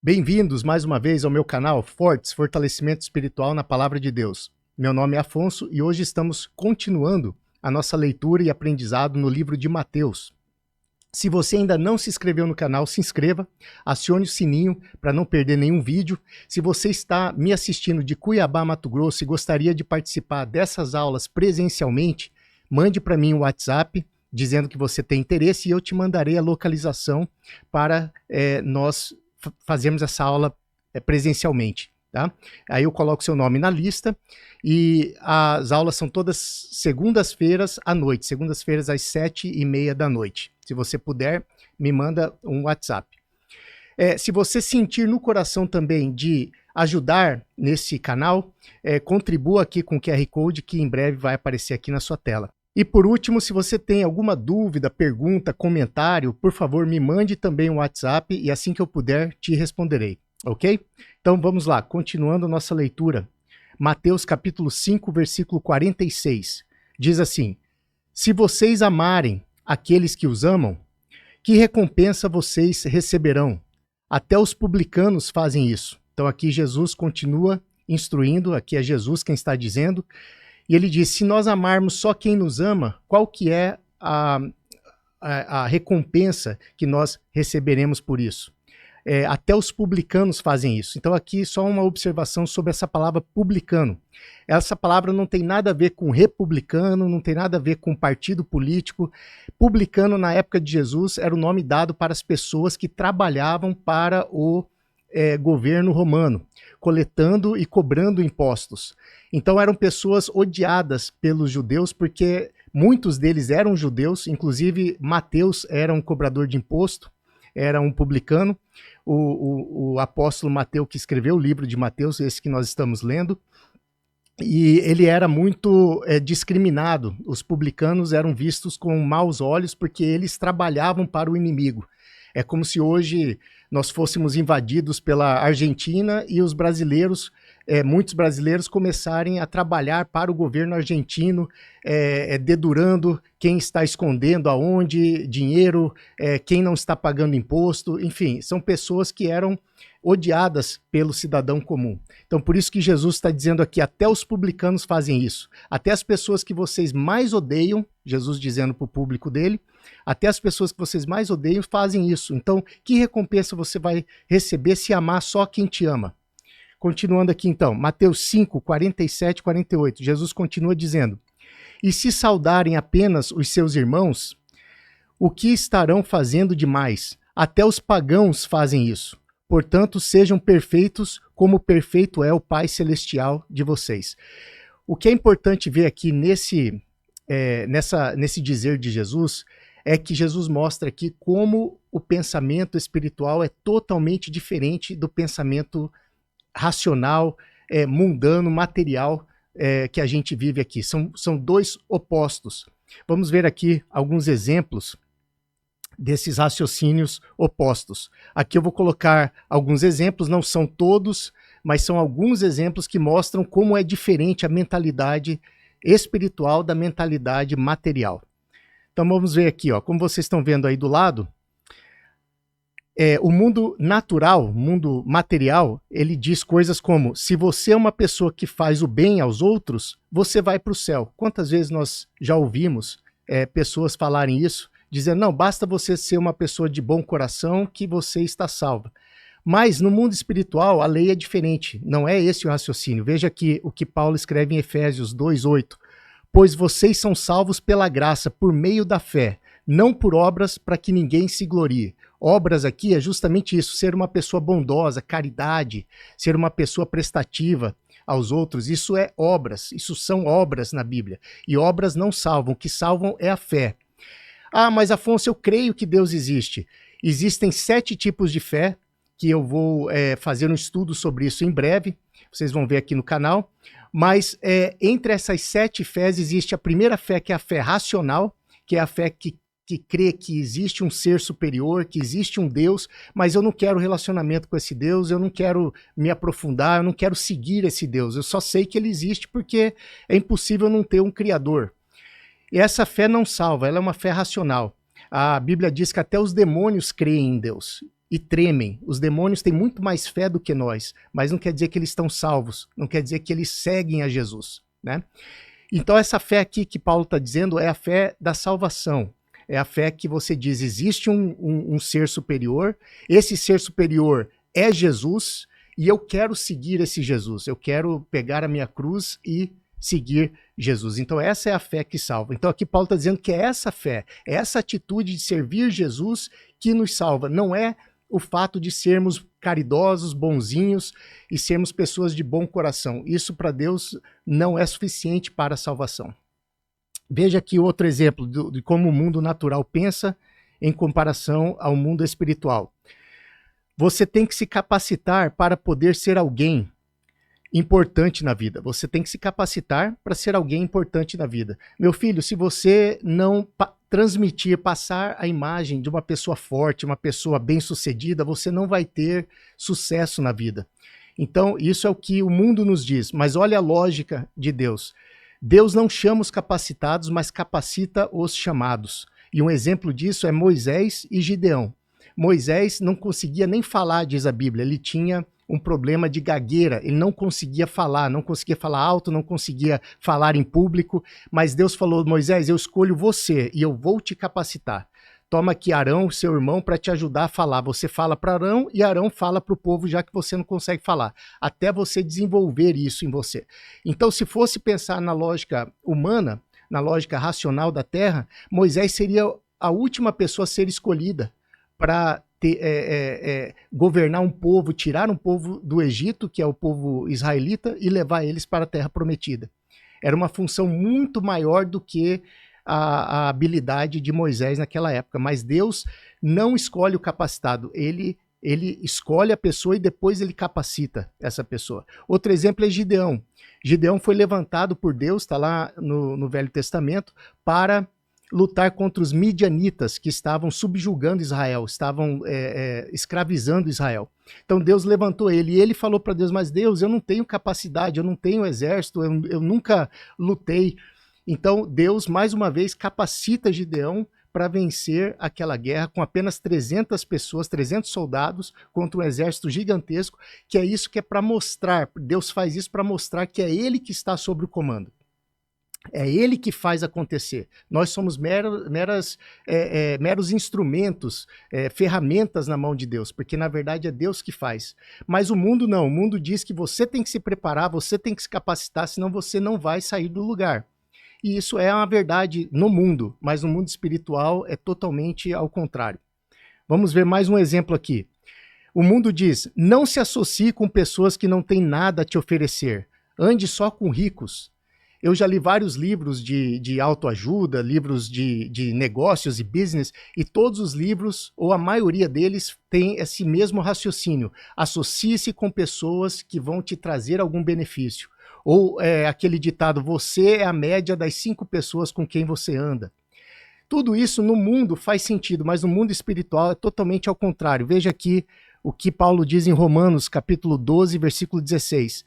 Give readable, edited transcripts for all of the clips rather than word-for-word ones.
Bem-vindos mais uma vez ao meu canal Fortes, Fortalecimento Espiritual na Palavra de Deus. Meu nome é Afonso e hoje estamos continuando a nossa leitura e aprendizado no livro de Mateus. Se você ainda não se inscreveu no canal, se inscreva, acione o sininho para não perder nenhum vídeo. Se você está me assistindo de Cuiabá, Mato Grosso e gostaria de participar dessas aulas presencialmente, mande para mim um WhatsApp dizendo que você tem interesse e eu te mandarei a localização para nós fazermos essa aula presencialmente. Tá? Aí eu coloco seu nome na lista e as aulas são todas segundas-feiras à noite, segundas-feiras às 7h30 da noite. Se você puder, me manda um WhatsApp. Se você sentir no coração também de ajudar nesse canal, contribua aqui com o QR Code que em breve vai aparecer aqui na sua tela. E por último, se você tem alguma dúvida, pergunta, comentário, por favor, me mande também um WhatsApp e assim que eu puder, te responderei, ok? Então vamos lá, continuando a nossa leitura. Mateus capítulo 5, versículo 46, diz assim: Se vocês amarem aqueles que os amam, que recompensa vocês receberão? Até os publicanos fazem isso. Então aqui Jesus continua instruindo, aqui é Jesus quem está dizendo, e ele diz, se nós amarmos só quem nos ama, qual que é a recompensa que nós receberemos por isso? Até os publicanos fazem isso. Então aqui só uma observação sobre essa palavra publicano. Essa palavra não tem nada a ver com republicano, não tem nada a ver com partido político. Publicano na época de Jesus era o nome dado para as pessoas que trabalhavam para o governo romano, coletando e cobrando impostos. Então eram pessoas odiadas pelos judeus, porque muitos deles eram judeus, inclusive Mateus era um cobrador de imposto, era um publicano, o apóstolo Mateus que escreveu o livro de Mateus, esse que nós estamos lendo, e ele era muito discriminado. Os publicanos eram vistos com maus olhos porque eles trabalhavam para o inimigo. É como se hoje nós fôssemos invadidos pela Argentina e os brasileiros, muitos brasileiros começarem a trabalhar para o governo argentino, dedurando quem está escondendo aonde dinheiro, quem não está pagando imposto, enfim, são pessoas que eram odiadas pelo cidadão comum. Então por isso que Jesus está dizendo aqui, até os publicanos fazem isso, até as pessoas que vocês mais odeiam, Jesus dizendo para o público dele, até as pessoas que vocês mais odeiam fazem isso. Então, que recompensa você vai receber se amar só quem te ama? Continuando aqui então, Mateus 5, 47 e 48, Jesus continua dizendo, e se saudarem apenas os seus irmãos, o que estarão fazendo demais? Até os pagãos fazem isso. Portanto, sejam perfeitos como perfeito é o Pai Celestial de vocês. O que é importante ver aqui nesse dizer de Jesus é que Jesus mostra aqui como o pensamento espiritual é totalmente diferente do pensamento racional, mundano, material que a gente vive aqui. São dois opostos. Vamos ver aqui alguns exemplos desses raciocínios opostos. Aqui eu vou colocar alguns exemplos, não são todos, mas são alguns exemplos que mostram como é diferente a mentalidade espiritual da mentalidade material. Então vamos ver aqui, ó, como vocês estão vendo aí do lado, o mundo natural, o mundo material, ele diz coisas como, se você é uma pessoa que faz o bem aos outros, você vai para o céu. Quantas vezes nós já ouvimos pessoas falarem isso, dizendo, não, basta você ser uma pessoa de bom coração que você está salva. Mas no mundo espiritual a lei é diferente, não é esse o raciocínio. Veja aqui o que Paulo escreve em Efésios 2:8. Pois vocês são salvos pela graça, por meio da fé, não por obras para que ninguém se glorie. Obras aqui é justamente isso, ser uma pessoa bondosa, caridade, ser uma pessoa prestativa aos outros, isso é obras, isso são obras na Bíblia. E obras não salvam, o que salvam é a fé. Ah, mas Afonso, eu creio que Deus existe. Existem 7 tipos de fé, que eu vou fazer um estudo sobre isso em breve, vocês vão ver aqui no canal. Mas entre essas 7 fés existe a primeira fé, que é a fé racional, que é a fé que crê que existe um ser superior, que existe um Deus, mas eu não quero relacionamento com esse Deus, eu não quero me aprofundar, eu não quero seguir esse Deus, eu só sei que ele existe porque é impossível não ter um Criador. E essa fé não salva, ela é uma fé racional. A Bíblia diz que até os demônios creem em Deus. e tremem. Os demônios têm muito mais fé do que nós, mas não quer dizer que eles estão salvos, não quer dizer que eles seguem a Jesus, né? Então essa fé aqui que Paulo está dizendo é a fé da salvação. É a fé que você diz, existe um ser superior, esse ser superior é Jesus, e eu quero seguir esse Jesus, eu quero pegar a minha cruz e seguir Jesus. Então essa é a fé que salva. Então aqui Paulo está dizendo que é essa fé, é essa atitude de servir Jesus que nos salva, não é o fato de sermos caridosos, bonzinhos e sermos pessoas de bom coração. Isso para Deus não é suficiente para a salvação. Veja aqui outro exemplo de como o mundo natural pensa em comparação ao mundo espiritual. Você tem que se capacitar para poder ser alguém importante na vida. Você tem que se capacitar para ser alguém importante na vida. Meu filho, se você não transmitir, passar a imagem de uma pessoa forte, uma pessoa bem-sucedida, você não vai ter sucesso na vida. Então, isso é o que o mundo nos diz. Mas olha a lógica de Deus. Deus não chama os capacitados, mas capacita os chamados. E um exemplo disso é Moisés e Gideão. Moisés não conseguia nem falar, diz a Bíblia. Ele tinha um problema de gagueira, ele não conseguia falar alto, não conseguia falar em público, mas Deus falou, Moisés, eu escolho você e eu vou te capacitar. Toma aqui Arão, seu irmão, para te ajudar a falar. Você fala para Arão e Arão fala para o povo, já que você não consegue falar, até você desenvolver isso em você. Então, se fosse pensar na lógica humana, na lógica racional da terra, Moisés seria a última pessoa a ser escolhida para governar um povo, tirar um povo do Egito, que é o povo israelita, e levar eles para a terra prometida. Era uma função muito maior do que a habilidade de Moisés naquela época, mas Deus não escolhe o capacitado, ele escolhe a pessoa e depois ele capacita essa pessoa. Outro exemplo é Gideão. Gideão foi levantado por Deus, está lá no Velho Testamento, para lutar contra os midianitas que estavam subjugando Israel, estavam escravizando Israel. Então Deus levantou ele e ele falou para Deus, mas Deus, eu não tenho capacidade, eu não tenho exército, eu nunca lutei. Então Deus, mais uma vez, capacita Gideão para vencer aquela guerra com apenas 300 pessoas, 300 soldados contra um exército gigantesco, que é isso que é para mostrar, Deus faz isso para mostrar que é ele que está sob o comando. É ele que faz acontecer. Nós somos meros instrumentos, ferramentas na mão de Deus, porque na verdade é Deus que faz. Mas o mundo não. O mundo diz que você tem que se preparar, você tem que se capacitar, senão você não vai sair do lugar. E isso é uma verdade no mundo, mas no mundo espiritual é totalmente ao contrário. Vamos ver mais um exemplo aqui. O mundo diz, não se associe com pessoas que não têm nada a te oferecer. Ande só com ricos. Eu já li vários livros de autoajuda, livros de negócios e business, e todos os livros, ou a maioria deles, tem esse mesmo raciocínio. Associe-se com pessoas que vão te trazer algum benefício. Ou aquele ditado, você é a média das 5 pessoas com quem você anda. Tudo isso no mundo faz sentido, mas no mundo espiritual é totalmente ao contrário. Veja aqui o que Paulo diz em Romanos, capítulo 12, versículo 16.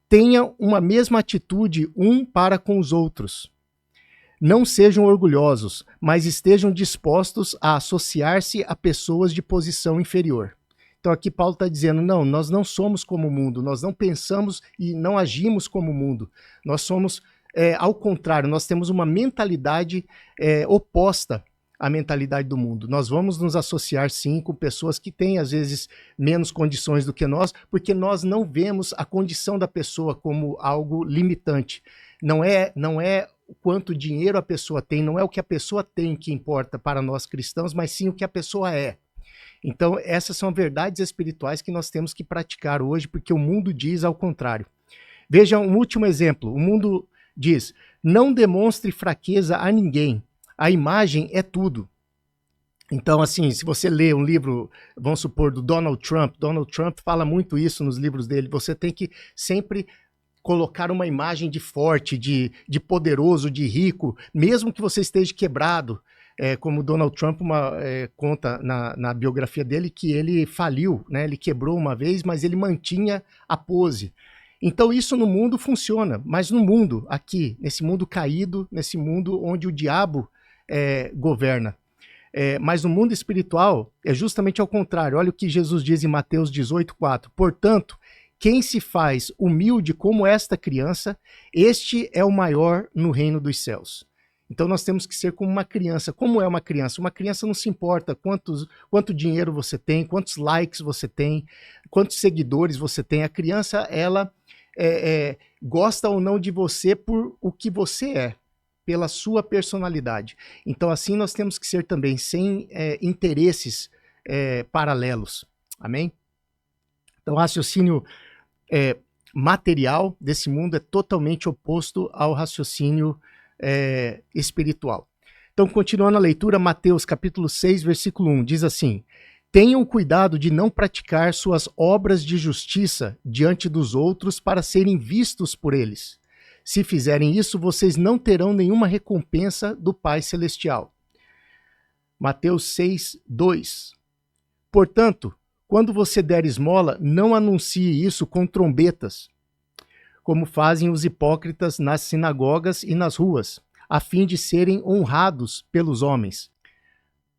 Tenham uma mesma atitude um para com os outros. Não sejam orgulhosos, mas estejam dispostos a associar-se a pessoas de posição inferior. Então aqui Paulo está dizendo, não, nós não somos como o mundo, nós não pensamos e não agimos como o mundo. Nós somos, ao contrário, nós temos uma mentalidade oposta a mentalidade do mundo. Nós vamos nos associar, sim, com pessoas que têm, às vezes, menos condições do que nós, porque nós não vemos a condição da pessoa como algo limitante. Não é quanto dinheiro a pessoa tem, não é o que a pessoa tem que importa para nós cristãos, mas sim o que a pessoa é. Então, essas são verdades espirituais que nós temos que praticar hoje, porque o mundo diz ao contrário. Veja um último exemplo. O mundo diz, não demonstre fraqueza a ninguém. A imagem é tudo. Então, assim, se você lê um livro, vamos supor, do Donald Trump fala muito isso nos livros dele, você tem que sempre colocar uma imagem de forte, de poderoso, de rico, mesmo que você esteja quebrado. Como Donald Trump conta na biografia dele que ele faliu, né? Ele quebrou uma vez, mas ele mantinha a pose. Então isso no mundo funciona, mas no mundo, aqui, nesse mundo caído, nesse mundo onde o diabo governa, Mas no mundo espiritual é justamente ao contrário. Olha o que Jesus diz em Mateus 18:4. Portanto, quem se faz humilde como esta criança, este é o maior no reino dos céus. Então nós temos que ser como uma criança. Como é uma criança? Uma criança não se importa quanto dinheiro você tem, quantos likes você tem, quantos seguidores você tem. A criança, ela gosta ou não de você por o que você é, pela sua personalidade. Então assim nós temos que ser também, sem interesses paralelos. Amém? Então o raciocínio material desse mundo é totalmente oposto ao raciocínio espiritual. Então, continuando a leitura, Mateus capítulo 6, versículo 1, diz assim: tenham cuidado de não praticar suas obras de justiça diante dos outros para serem vistos por eles. Se fizerem isso, vocês não terão nenhuma recompensa do Pai Celestial. Mateus 6, 2. Portanto, quando você der esmola, não anuncie isso com trombetas, como fazem os hipócritas nas sinagogas e nas ruas, a fim de serem honrados pelos homens.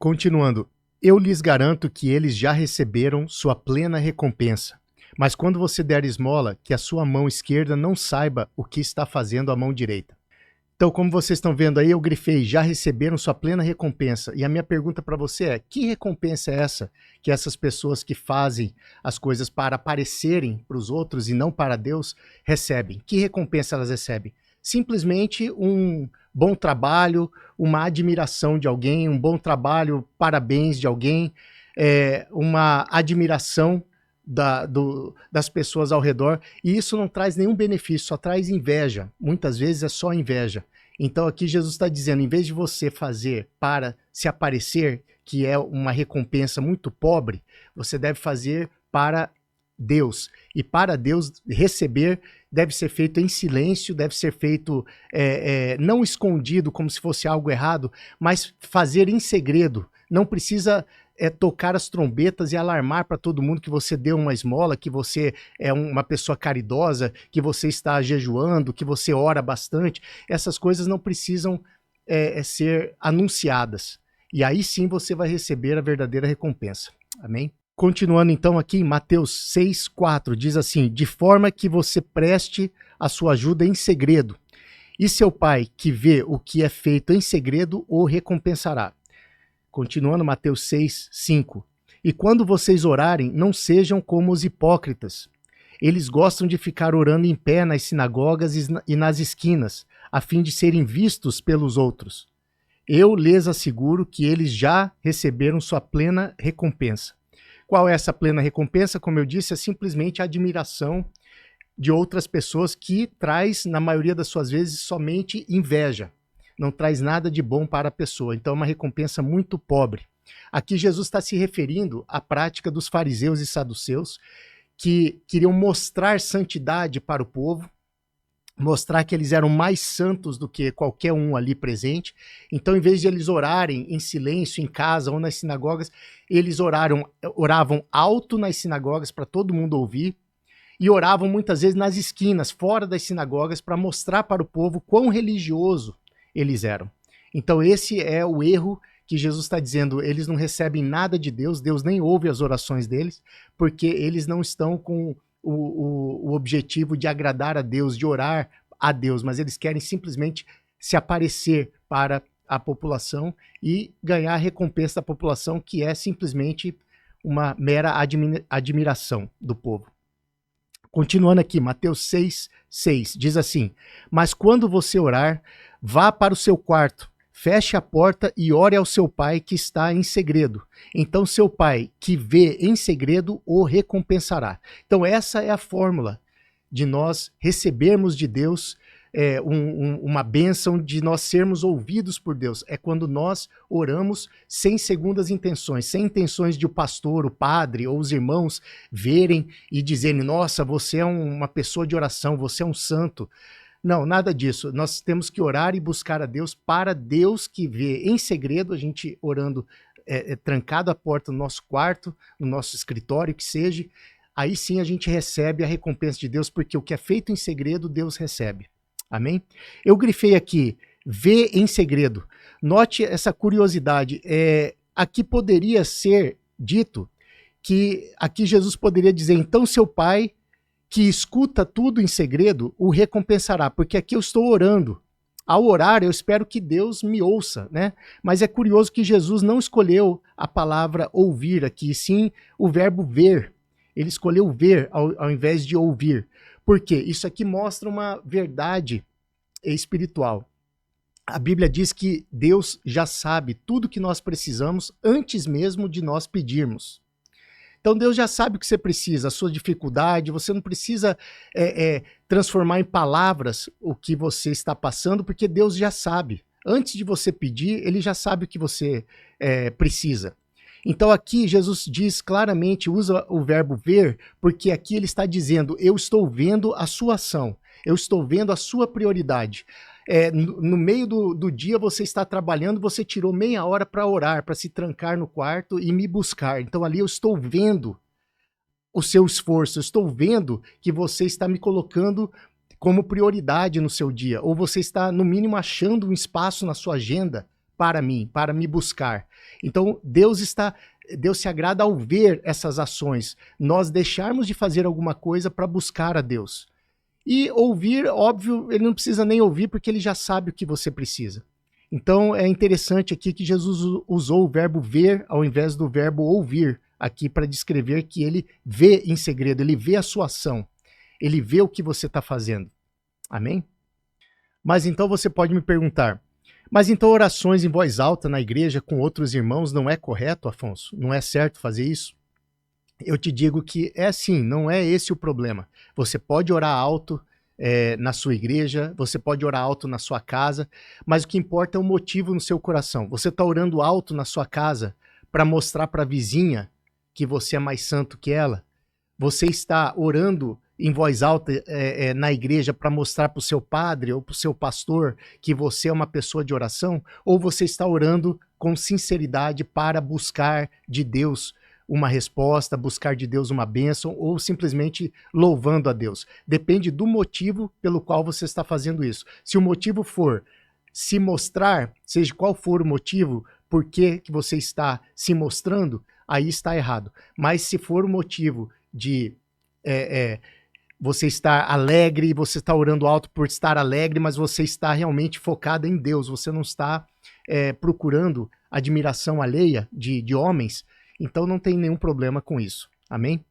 Continuando, eu lhes garanto que eles já receberam sua plena recompensa. Mas quando você der esmola, que a sua mão esquerda não saiba o que está fazendo a mão direita. Então, como vocês estão vendo aí, eu grifei, já receberam sua plena recompensa. E a minha pergunta para você é, que recompensa é essa que essas pessoas que fazem as coisas para aparecerem para os outros e não para Deus recebem? Que recompensa elas recebem? Simplesmente um bom trabalho, uma admiração de alguém, um bom trabalho, parabéns de alguém, uma admiração das pessoas ao redor, e isso não traz nenhum benefício, só traz inveja. Muitas vezes é só inveja. Então aqui Jesus está dizendo, em vez de você fazer para se aparecer, que é uma recompensa muito pobre, você deve fazer para Deus. E para Deus receber deve ser feito em silêncio, deve ser feito não escondido como se fosse algo errado, mas fazer em segredo. Não precisa tocar as trombetas e alarmar para todo mundo que você deu uma esmola, que você é uma pessoa caridosa, que você está jejuando, que você ora bastante. Essas coisas não precisam ser anunciadas. E aí sim você vai receber a verdadeira recompensa. Amém? Continuando então aqui em Mateus 6:4, diz assim, de forma que você preste a sua ajuda em segredo, e seu pai que vê o que é feito em segredo o recompensará. Continuando, Mateus 6, 5. E quando vocês orarem, não sejam como os hipócritas. Eles gostam de ficar orando em pé nas sinagogas e nas esquinas, a fim de serem vistos pelos outros. Eu lhes asseguro que eles já receberam sua plena recompensa. Qual é essa plena recompensa? Como eu disse, é simplesmente a admiração de outras pessoas que traz, na maioria das suas vezes, somente inveja. Não traz nada de bom para a pessoa. Então é uma recompensa muito pobre. Aqui Jesus está se referindo à prática dos fariseus e saduceus, que queriam mostrar santidade para o povo, mostrar que eles eram mais santos do que qualquer um ali presente. Então, em vez de eles orarem em silêncio, em casa ou nas sinagogas, eles oravam alto nas sinagogas para todo mundo ouvir, e oravam muitas vezes nas esquinas, fora das sinagogas, para mostrar para o povo quão religioso eles eram. Então esse é o erro que Jesus está dizendo, eles não recebem nada de Deus, Deus nem ouve as orações deles, porque eles não estão com o objetivo de agradar a Deus, de orar a Deus, mas eles querem simplesmente se aparecer para a população e ganhar a recompensa da população, que é simplesmente uma mera admiração do povo. Continuando aqui, Mateus 6, 6, diz assim, mas quando você orar, vá para o seu quarto, feche a porta e ore ao seu pai que está em segredo. Então seu pai que vê em segredo o recompensará. Então essa é a fórmula de nós recebermos de Deus uma bênção, de nós sermos ouvidos por Deus. É quando nós oramos sem segundas intenções, sem intenções de o pastor, o padre ou os irmãos verem e dizerem, nossa, você é uma pessoa de oração, você é um santo. Não, nada disso. Nós temos que orar e buscar a Deus para Deus que vê em segredo, a gente orando trancado a porta no nosso quarto, no nosso escritório, que seja. Aí sim a gente recebe a recompensa de Deus, porque o que é feito em segredo, Deus recebe. Amém? Eu grifei aqui, vê em segredo. Note essa curiosidade. aqui poderia ser dito que aqui Jesus poderia dizer, então seu pai, que escuta tudo em segredo, o recompensará, porque aqui eu estou orando. Ao orar, eu espero que Deus me ouça, né? Mas é curioso que Jesus não escolheu a palavra ouvir aqui, sim o verbo ver. Ele escolheu ver ao invés de ouvir. Por quê? Isso aqui mostra uma verdade espiritual. A Bíblia diz que Deus já sabe tudo que nós precisamos antes mesmo de nós pedirmos. Então Deus já sabe o que você precisa, a sua dificuldade, você não precisa transformar em palavras o que você está passando, porque Deus já sabe. Antes de você pedir, Ele já sabe o que você precisa. Então aqui Jesus diz claramente, usa o verbo ver, porque aqui ele está dizendo, eu estou vendo a sua ação, eu estou vendo a sua prioridade. No meio do dia você está trabalhando, você tirou meia hora para orar, para se trancar no quarto e me buscar. Então ali eu estou vendo o seu esforço, eu estou vendo que você está me colocando como prioridade no seu dia, ou você está, no mínimo, achando um espaço na sua agenda para mim, para me buscar. Então Deus se agrada ao ver essas ações, nós deixarmos de fazer alguma coisa para buscar a Deus. E ouvir, óbvio, ele não precisa nem ouvir porque ele já sabe o que você precisa. Então é interessante aqui que Jesus usou o verbo ver ao invés do verbo ouvir aqui para descrever que ele vê em segredo, ele vê a sua ação, ele vê o que você está fazendo. Amém? Mas então você pode me perguntar, mas então orações em voz alta na igreja com outros irmãos não é correto, Afonso? Não é certo fazer isso? Eu te digo que é assim, não é esse o problema. Você pode orar alto na sua igreja, você pode orar alto na sua casa, mas o que importa é o motivo no seu coração. Você está orando alto na sua casa para mostrar para a vizinha que você é mais santo que ela? Você está orando em voz alta na igreja para mostrar para o seu padre ou para o seu pastor que você é uma pessoa de oração? Ou você está orando com sinceridade para buscar de Deus uma resposta, buscar de Deus uma bênção ou simplesmente louvando a Deus? Depende do motivo pelo qual você está fazendo isso. Se o motivo for se mostrar, seja qual for o motivo, por que você está se mostrando, aí está errado. Mas se for o motivo de você estar alegre, você está orando alto por estar alegre, mas você está realmente focado em Deus, você não está procurando admiração alheia de homens, então não tem nenhum problema com isso. Amém?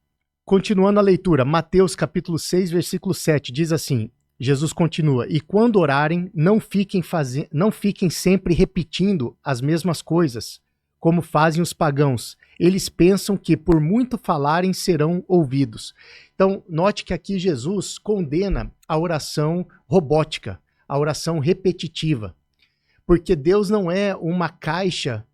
Continuando a leitura, Mateus capítulo 6, versículo 7, diz assim, Jesus continua, e quando orarem, não fiquem sempre repetindo as mesmas coisas, como fazem os pagãos. Eles pensam que por muito falarem serão ouvidos. Então, note que aqui Jesus condena a oração robótica, a oração repetitiva, porque Deus não é uma caixa,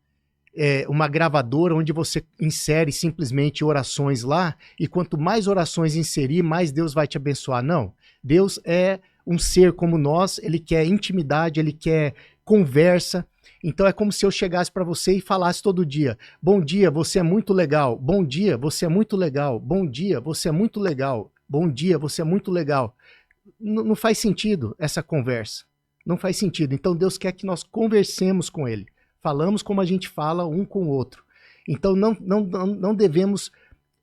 uma gravadora onde você insere simplesmente orações lá e quanto mais orações inserir, mais Deus vai te abençoar. Não. Deus é um ser como nós, ele quer intimidade, ele quer conversa. Então é como se eu chegasse para você e falasse todo dia, bom dia, você é muito legal, bom dia, você é muito legal, bom dia, você é muito legal, bom dia, você é muito legal. Não faz sentido essa conversa, não faz sentido. Então Deus quer que nós conversemos com ele, falamos como a gente fala um com o outro. Então não devemos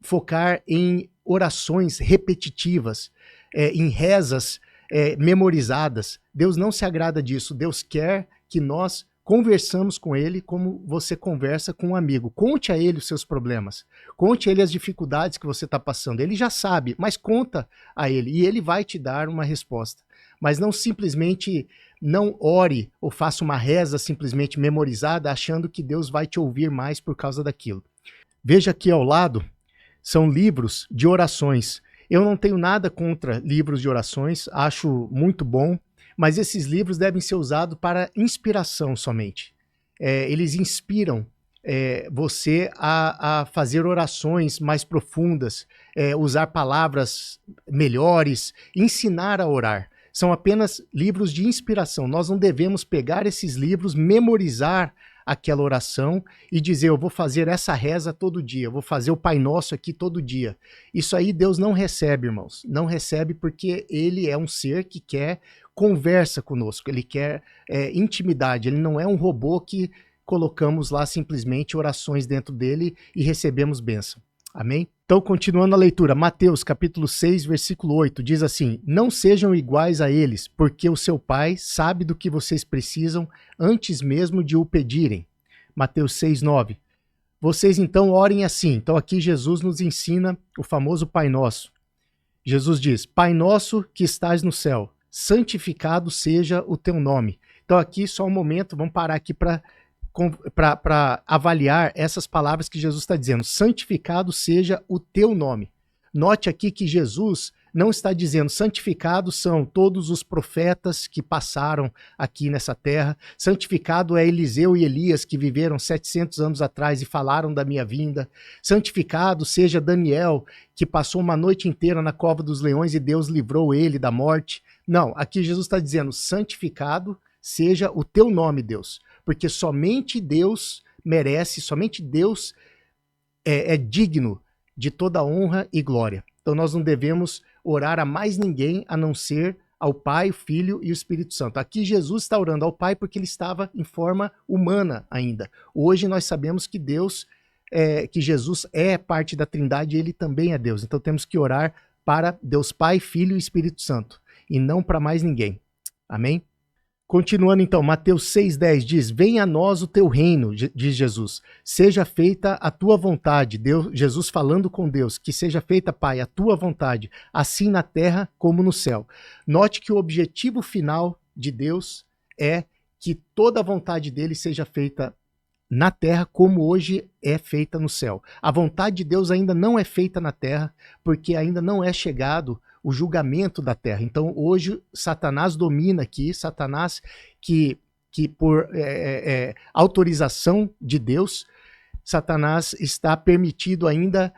focar em orações repetitivas, em rezas memorizadas. Deus não se agrada disso, Deus quer que nós conversamos com ele como você conversa com um amigo. Conte a ele os seus problemas. Conte a ele as dificuldades que você está passando. Ele já sabe, mas conta a ele e ele vai te dar uma resposta. Mas não simplesmente não ore ou faça uma reza simplesmente memorizada achando que Deus vai te ouvir mais por causa daquilo. Veja aqui ao lado, são livros de orações. Eu não tenho nada contra livros de orações, acho muito bom, mas esses livros devem ser usados para inspiração somente. Eles inspiram você a fazer orações mais profundas, usar palavras melhores, ensinar a orar. São apenas livros de inspiração. Nós não devemos pegar esses livros, memorizar aquela oração e dizer, eu vou fazer essa reza todo dia, eu vou fazer o Pai Nosso aqui todo dia. Isso aí Deus não recebe, irmãos. Não recebe porque ele é um ser que quer conversa conosco, ele quer intimidade, ele não é um robô que colocamos lá simplesmente orações dentro dele e recebemos bênção. Amém? Então, continuando a leitura, Mateus capítulo 6, versículo 8, diz assim: não sejam iguais a eles, porque o seu Pai sabe do que vocês precisam antes mesmo de o pedirem. Mateus 6, 9. Vocês então orem assim. Então aqui Jesus nos ensina o famoso Pai Nosso. Jesus diz: Pai nosso que estás no céu, santificado seja o teu nome. Então aqui só um momento, vamos parar aqui para avaliar essas palavras que Jesus está dizendo. Santificado seja o teu nome. Note aqui que Jesus não está dizendo santificados são todos os profetas que passaram aqui nessa terra. Santificado é Eliseu e Elias que viveram 700 anos atrás e falaram da minha vinda. Santificado seja Daniel, que passou uma noite inteira na cova dos leões e Deus livrou ele da morte. Não, aqui Jesus está dizendo santificado seja o teu nome, Deus. Porque somente Deus merece, somente Deus é digno de toda honra e glória. Então nós não devemos orar a mais ninguém a não ser ao Pai, o Filho e o Espírito Santo. Aqui Jesus está orando ao Pai porque ele estava em forma humana ainda. Hoje nós sabemos que que Jesus é parte da Trindade e ele também é Deus. Então temos que orar para Deus Pai, Filho e Espírito Santo e não para mais ninguém. Amém? Continuando então, Mateus 6,10 diz: venha a nós o teu reino, diz Jesus, seja feita a tua vontade. Jesus falando com Deus, que seja feita, Pai, a tua vontade, assim na terra como no céu. Note que o objetivo final de Deus é que toda a vontade dele seja feita na terra como hoje é feita no céu. A vontade de Deus ainda não é feita na terra, porque ainda não é chegado o julgamento da terra. Então hoje Satanás domina aqui, Satanás que por autorização de Deus, Satanás está permitido ainda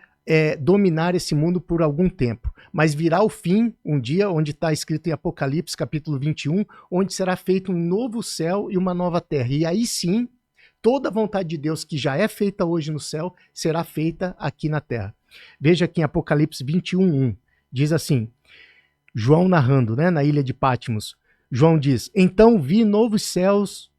dominar esse mundo por algum tempo. Mas virá o fim, um dia, onde está escrito em Apocalipse capítulo 21, onde será feito um novo céu e uma nova terra. E aí sim, toda a vontade de Deus que já é feita hoje no céu, será feita aqui na terra. Veja aqui em Apocalipse 21:1, diz assim, João narrando, né, na ilha de Patmos, João diz: então vi novos céus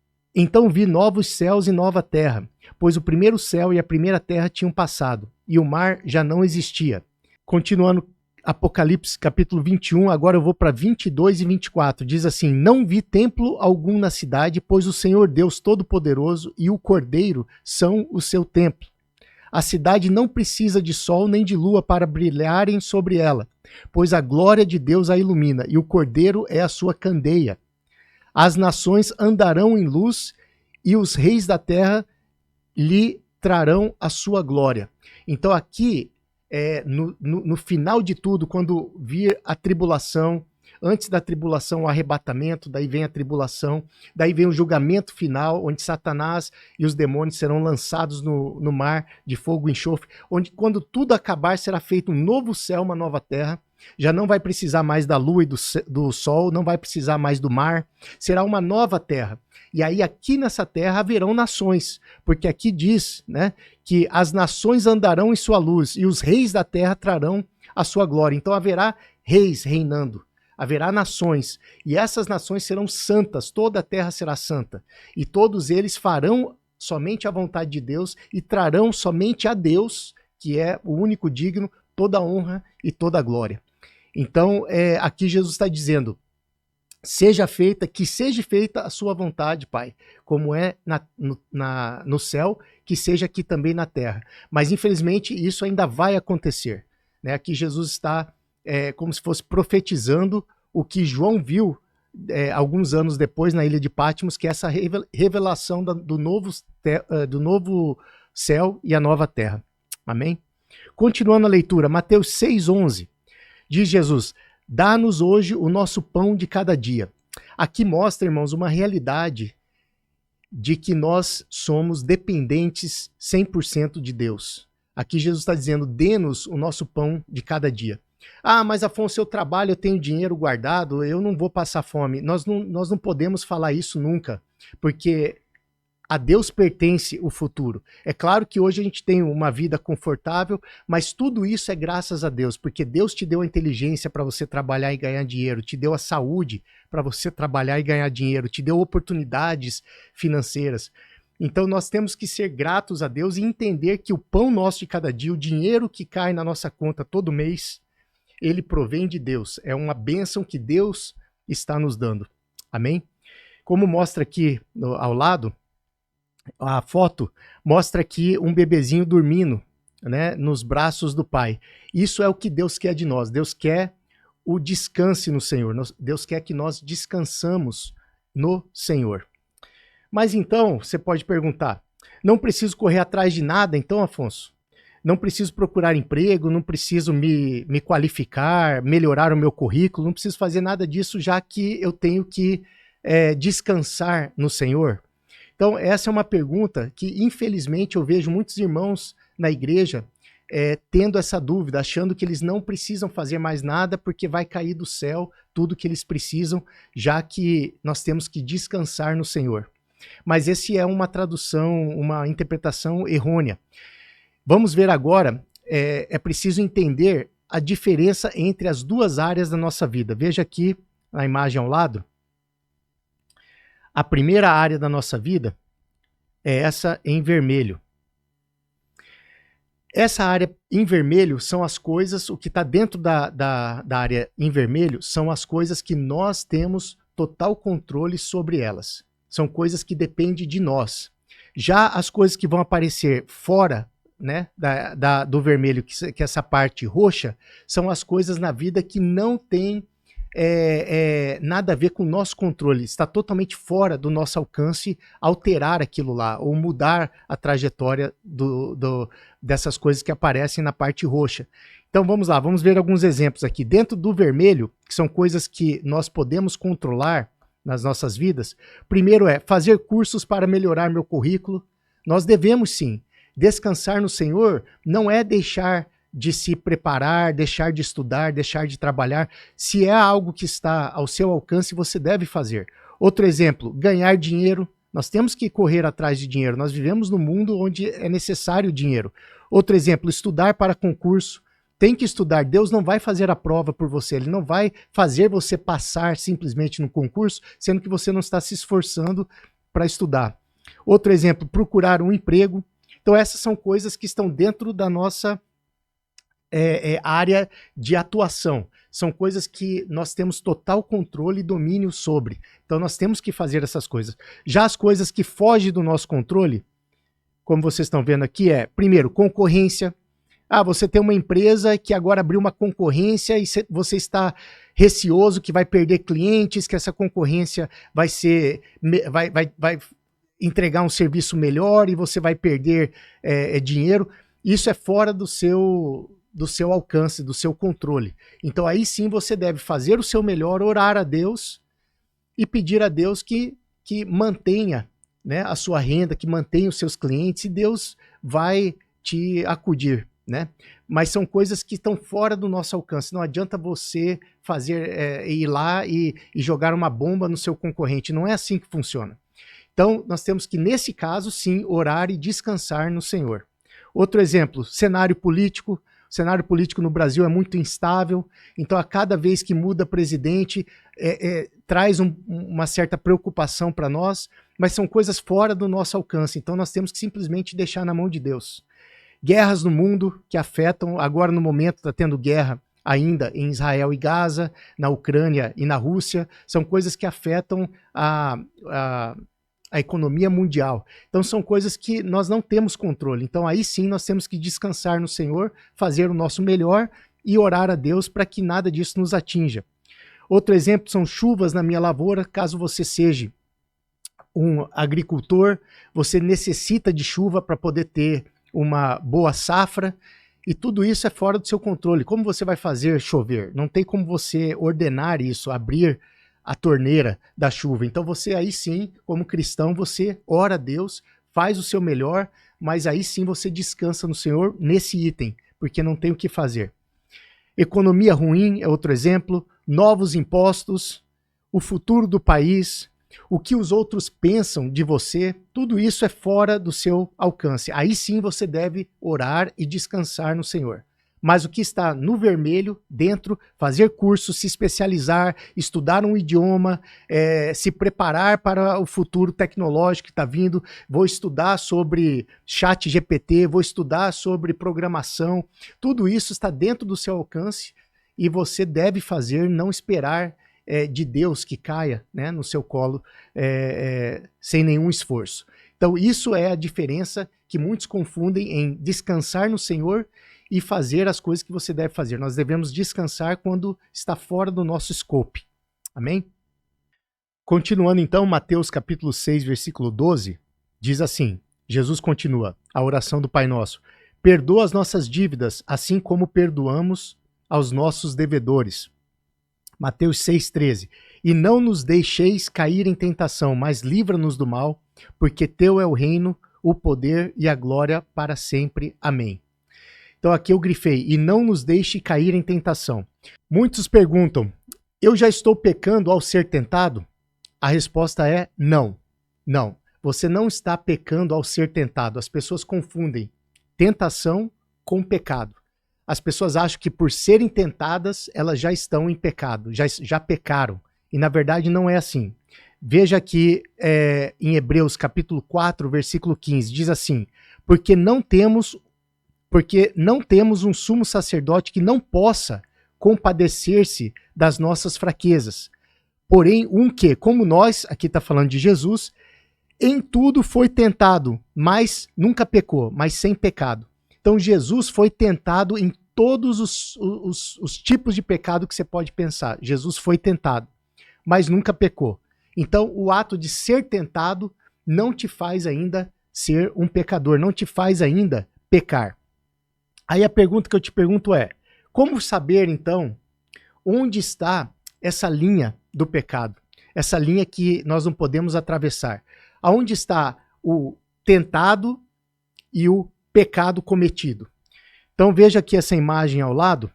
e nova terra, pois o primeiro céu e a primeira terra tinham passado, e o mar já não existia. Continuando Apocalipse capítulo 21, agora eu vou para 22 e 24, diz assim: não vi templo algum na cidade, pois o Senhor Deus Todo-Poderoso e o Cordeiro são o seu templo. A cidade não precisa de sol nem de lua para brilharem sobre ela, pois a glória de Deus a ilumina, e o Cordeiro é a sua candeia. As nações andarão em luz, e os reis da terra lhe trarão a sua glória. Então aqui, no final de tudo, quando vir a tribulação, antes da tribulação, o arrebatamento, daí vem a tribulação, daí vem o julgamento final, onde Satanás e os demônios serão lançados no mar de fogo e enxofre, onde quando tudo acabar será feito um novo céu, uma nova terra, já não vai precisar mais da lua e do sol, não vai precisar mais do mar, será uma nova terra. E aí aqui nessa terra haverão nações, porque aqui diz, né, que as nações andarão em sua luz e os reis da terra trarão a sua glória. Então haverá reis reinando. Haverá nações, e essas nações serão santas, toda a terra será santa, e todos eles farão somente a vontade de Deus e trarão somente a Deus, que é o único digno, toda a honra e toda a glória. Então, aqui Jesus está dizendo, que seja feita a sua vontade, Pai, como é no céu, que seja aqui também na terra. Mas, infelizmente, isso ainda vai acontecer, né? Aqui Jesus está como se fosse profetizando o que João viu alguns anos depois na ilha de Patmos, que é essa revelação do novo céu e a nova terra. Amém? Continuando a leitura, Mateus 6,11, diz Jesus: dá-nos hoje o nosso pão de cada dia. Aqui mostra, irmãos, uma realidade de que nós somos dependentes 100% de Deus. Aqui Jesus está dizendo, dê-nos o nosso pão de cada dia. Ah, mas Afonso, eu trabalho, eu tenho dinheiro guardado, eu não vou passar fome. Nós não podemos falar isso nunca, porque a Deus pertence o futuro. É claro que hoje a gente tem uma vida confortável, mas tudo isso é graças a Deus, porque Deus te deu a inteligência para você trabalhar e ganhar dinheiro, te deu a saúde para você trabalhar e ganhar dinheiro, te deu oportunidades financeiras. Então nós temos que ser gratos a Deus e entender que o pão nosso de cada dia, o dinheiro que cai na nossa conta todo mês, ele provém de Deus. É uma bênção que Deus está nos dando. Amém? Como mostra aqui ao lado, a foto mostra aqui um bebezinho dormindo, né, nos braços do pai. Isso é o que Deus quer de nós. Deus quer o descanse no Senhor. Deus quer que nós descansamos no Senhor. Mas então, você pode perguntar, não preciso correr atrás de nada então, Afonso? Não preciso procurar emprego, não preciso me qualificar, melhorar o meu currículo, não preciso fazer nada disso, já que eu tenho que descansar no Senhor? Então, essa é uma pergunta que, infelizmente, eu vejo muitos irmãos na igreja tendo essa dúvida, achando que eles não precisam fazer mais nada porque vai cair do céu tudo que eles precisam, já que nós temos que descansar no Senhor. Mas esse é uma tradução, uma interpretação errônea. Vamos ver agora, é preciso entender a diferença entre as duas áreas da nossa vida. Veja aqui na imagem ao lado. A primeira área da nossa vida é essa em vermelho. Essa área em vermelho são as coisas, o que está dentro da área em vermelho são as coisas que nós temos total controle sobre elas. São coisas que dependem de nós. Já as coisas que vão aparecer fora, né, do vermelho, que é essa parte roxa, são as coisas na vida que não tem nada a ver com o nosso controle. Está totalmente fora do nosso alcance alterar aquilo lá, ou mudar a trajetória dessas coisas que aparecem na parte roxa. Então vamos lá, vamos ver alguns exemplos aqui. Dentro do vermelho, que são coisas que nós podemos controlar nas nossas vidas, primeiro é fazer cursos para melhorar meu currículo. Nós devemos sim. Descansar no Senhor não é deixar de se preparar, deixar de estudar, deixar de trabalhar. Se é algo que está ao seu alcance, você deve fazer. Outro exemplo, ganhar dinheiro. Nós temos que correr atrás de dinheiro. Nós vivemos num mundo onde é necessário dinheiro. Outro exemplo, estudar para concurso. Tem que estudar. Deus não vai fazer a prova por você. Ele não vai fazer você passar simplesmente no concurso, sendo que você não está se esforçando para estudar. Outro exemplo, procurar um emprego. Então essas são coisas que estão dentro da nossa área de atuação. São coisas que nós temos total controle e domínio sobre. Então nós temos que fazer essas coisas. Já as coisas que fogem do nosso controle, como vocês estão vendo aqui, primeiro, concorrência. Você tem uma empresa que agora abriu uma concorrência e você está receoso que vai perder clientes, que essa concorrência vai entregar um serviço melhor e você vai perder dinheiro. Isso é fora do seu alcance, do seu controle. Então aí sim você deve fazer o seu melhor, orar a Deus e pedir a Deus que mantenha, né, a sua renda, que mantenha os seus clientes, e Deus vai te acudir, né? Mas são coisas que estão fora do nosso alcance. Não adianta você ir lá e jogar uma bomba no seu concorrente. Não é assim que funciona. Então nós temos que, nesse caso, sim, orar e descansar no Senhor. Outro exemplo, cenário político. O cenário político no Brasil é muito instável, então a cada vez que muda presidente, traz uma certa preocupação para nós, mas são coisas fora do nosso alcance, então nós temos que simplesmente deixar na mão de Deus. Guerras no mundo que afetam, agora no momento está tendo guerra ainda em Israel e Gaza, na Ucrânia e na Rússia, são coisas que afetam a economia mundial. Então são coisas que nós não temos controle. Então aí sim nós temos que descansar no Senhor, fazer o nosso melhor e orar a Deus para que nada disso nos atinja. Outro exemplo são chuvas na minha lavoura. Caso você seja um agricultor, você necessita de chuva para poder ter uma boa safra, e tudo isso é fora do seu controle. Como você vai fazer chover? Não tem como você ordenar isso, abrir a torneira da chuva. Então você aí sim, como cristão, você ora a Deus, faz o seu melhor, mas aí sim você descansa no Senhor nesse item, porque não tem o que fazer. Economia ruim é outro exemplo, novos impostos, o futuro do país, o que os outros pensam de você, tudo isso é fora do seu alcance. Aí sim você deve orar e descansar no Senhor. Mas o que está no vermelho, dentro, fazer curso, se especializar, estudar um idioma, se preparar para o futuro tecnológico que está vindo, vou estudar sobre chat GPT, vou estudar sobre programação, tudo isso está dentro do seu alcance e você deve fazer, não esperar de Deus que caia, né, no seu colo sem nenhum esforço. Então isso é a diferença que muitos confundem em descansar no Senhor e fazer as coisas que você deve fazer. Nós devemos descansar quando está fora do nosso scope. Amém? Continuando então, Mateus capítulo 6, versículo 12, diz assim, Jesus continua, a oração do Pai Nosso, perdoa as nossas dívidas, assim como perdoamos aos nossos devedores. Mateus 6, 13, e não nos deixeis cair em tentação, mas livra-nos do mal, porque teu é o reino, o poder e a glória para sempre. Amém. Então aqui eu grifei, e não nos deixe cair em tentação. Muitos perguntam, eu já estou pecando ao ser tentado? A resposta é não. Não, você não está pecando ao ser tentado. As pessoas confundem tentação com pecado. As pessoas acham que por serem tentadas, elas já estão em pecado, já pecaram. E na verdade não é assim. Veja aqui em Hebreus capítulo 4, versículo 15, diz assim, porque não temos um sumo sacerdote que não possa compadecer-se das nossas fraquezas. Porém, um que, como nós, aqui está falando de Jesus, em tudo foi tentado, mas nunca pecou, mas sem pecado. Então, Jesus foi tentado em todos os tipos de pecado que você pode pensar. Jesus foi tentado, mas nunca pecou. Então, o ato de ser tentado não te faz ainda ser um pecador, não te faz ainda pecar. Aí a pergunta que eu te pergunto é, como saber então onde está essa linha do pecado? Essa linha que nós não podemos atravessar. Aonde está o tentado e o pecado cometido? Então veja aqui essa imagem ao lado.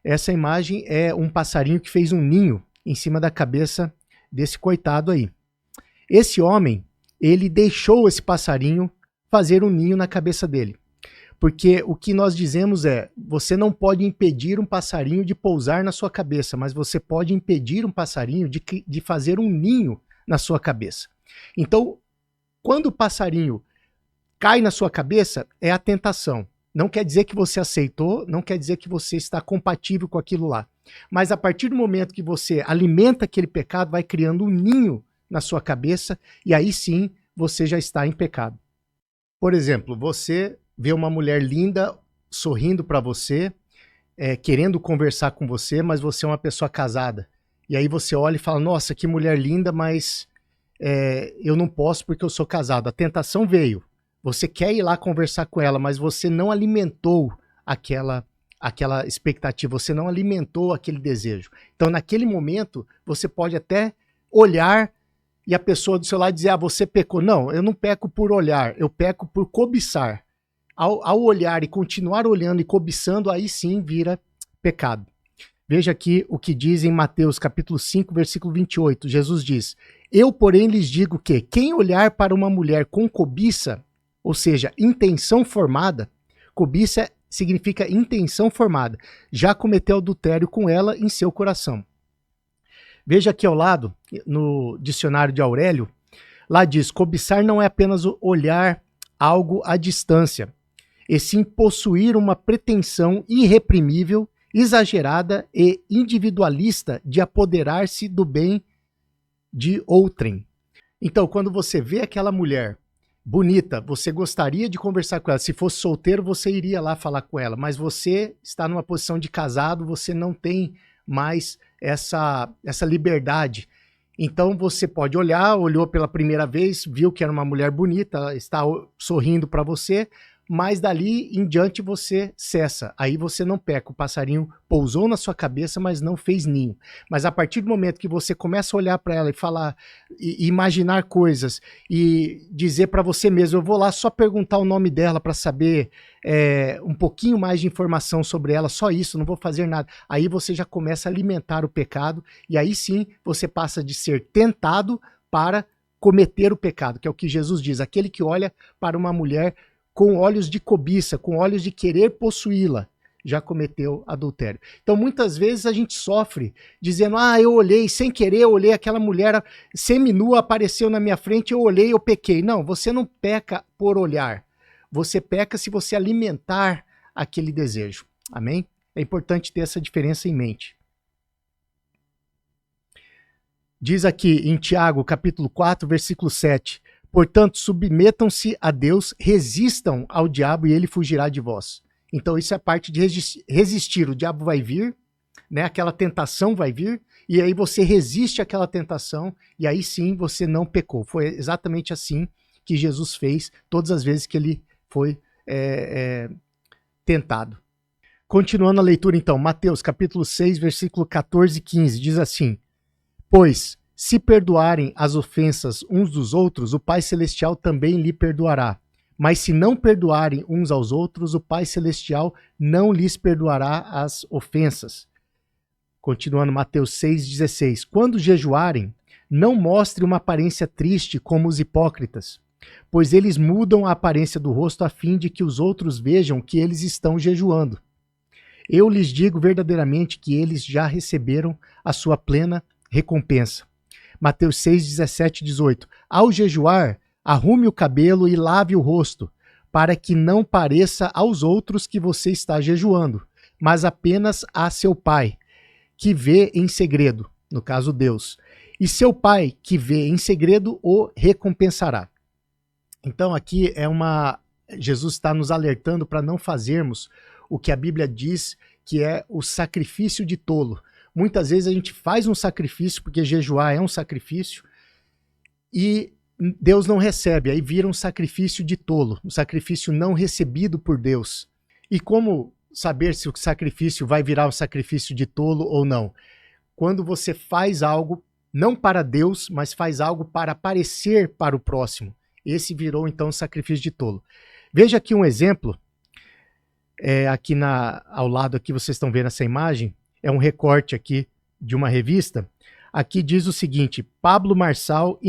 Essa imagem é um passarinho que fez um ninho em cima da cabeça desse coitado aí. Esse homem, ele deixou esse passarinho fazer um ninho na cabeça dele. Porque o que nós dizemos é, você não pode impedir um passarinho de pousar na sua cabeça, mas você pode impedir um passarinho de fazer um ninho na sua cabeça. Então, quando o passarinho cai na sua cabeça, é a tentação. Não quer dizer que você aceitou, não quer dizer que você está compatível com aquilo lá. Mas a partir do momento que você alimenta aquele pecado, vai criando um ninho na sua cabeça, e aí sim, você já está em pecado. Por exemplo, você vê uma mulher linda sorrindo para você, querendo conversar com você, mas você é uma pessoa casada. E aí você olha e fala, nossa, que mulher linda, mas eu não posso porque eu sou casado. A tentação veio. Você quer ir lá conversar com ela, mas você não alimentou aquela expectativa, você não alimentou aquele desejo. Então, naquele momento, você pode até olhar e a pessoa do seu lado dizer, você pecou. Não, eu não peco por olhar, eu peco por cobiçar. Ao olhar e continuar olhando e cobiçando, aí sim vira pecado. Veja aqui o que diz em Mateus capítulo 5, versículo 28. Jesus diz, eu, porém, lhes digo que quem olhar para uma mulher com cobiça, ou seja, intenção formada, cobiça significa intenção formada, já cometeu adultério com ela em seu coração. Veja aqui ao lado, no dicionário de Aurélio, lá diz, cobiçar não é apenas olhar algo à distância, e sim possuir uma pretensão irreprimível, exagerada e individualista de apoderar-se do bem de outrem. Então, quando você vê aquela mulher bonita, você gostaria de conversar com ela. Se fosse solteiro, você iria lá falar com ela, mas você está numa posição de casado, você não tem mais essa liberdade. Então você pode olhar, olhou pela primeira vez, viu que era uma mulher bonita, ela está sorrindo para você, mas dali em diante você cessa. Aí você não peca, o passarinho pousou na sua cabeça, mas não fez ninho. Mas a partir do momento que você começa a olhar para ela e falar, e imaginar coisas, e dizer para você mesmo, eu vou lá só perguntar o nome dela para saber um pouquinho mais de informação sobre ela, só isso, não vou fazer nada. Aí você já começa a alimentar o pecado, e aí sim você passa de ser tentado para cometer o pecado, que é o que Jesus diz, aquele que olha para uma mulher com olhos de cobiça, com olhos de querer possuí-la, já cometeu adultério. Então, muitas vezes a gente sofre dizendo, eu olhei, sem querer, eu olhei aquela mulher seminua, apareceu na minha frente, eu olhei, eu pequei. Não, você não peca por olhar. Você peca se você alimentar aquele desejo. Amém? É importante ter essa diferença em mente. Diz aqui em Tiago, capítulo 4, versículo 7, portanto, submetam-se a Deus, resistam ao diabo e ele fugirá de vós. Então, isso é a parte de resistir. O diabo vai vir, né? Aquela tentação vai vir, e aí você resiste àquela tentação, e aí sim você não pecou. Foi exatamente assim que Jesus fez todas as vezes que ele foi tentado. Continuando a leitura, então, Mateus capítulo 6, versículo 14 e 15, diz assim, pois, se perdoarem as ofensas uns dos outros, o Pai Celestial também lhe perdoará. Mas se não perdoarem uns aos outros, o Pai Celestial não lhes perdoará as ofensas. Continuando Mateus 6,16. Quando jejuarem, não mostre uma aparência triste como os hipócritas, pois eles mudam a aparência do rosto a fim de que os outros vejam que eles estão jejuando. Eu lhes digo verdadeiramente que eles já receberam a sua plena recompensa. Mateus 6, 17 e 18. Ao jejuar, arrume o cabelo e lave o rosto, para que não pareça aos outros que você está jejuando, mas apenas a seu Pai, que vê em segredo, no caso Deus. E seu Pai, que vê em segredo, o recompensará. Então aqui Jesus está nos alertando para não fazermos o que a Bíblia diz que é o sacrifício de tolo. Muitas vezes a gente faz um sacrifício, porque jejuar é um sacrifício, e Deus não recebe, aí vira um sacrifício de tolo, um sacrifício não recebido por Deus. E como saber se o sacrifício vai virar um sacrifício de tolo ou não? Quando você faz algo, não para Deus, mas faz algo para aparecer para o próximo. Esse virou então um sacrifício de tolo. Veja aqui um exemplo, aqui ao lado aqui vocês estão vendo essa imagem, é um recorte aqui de uma revista. Aqui diz o seguinte, Pablo Marçal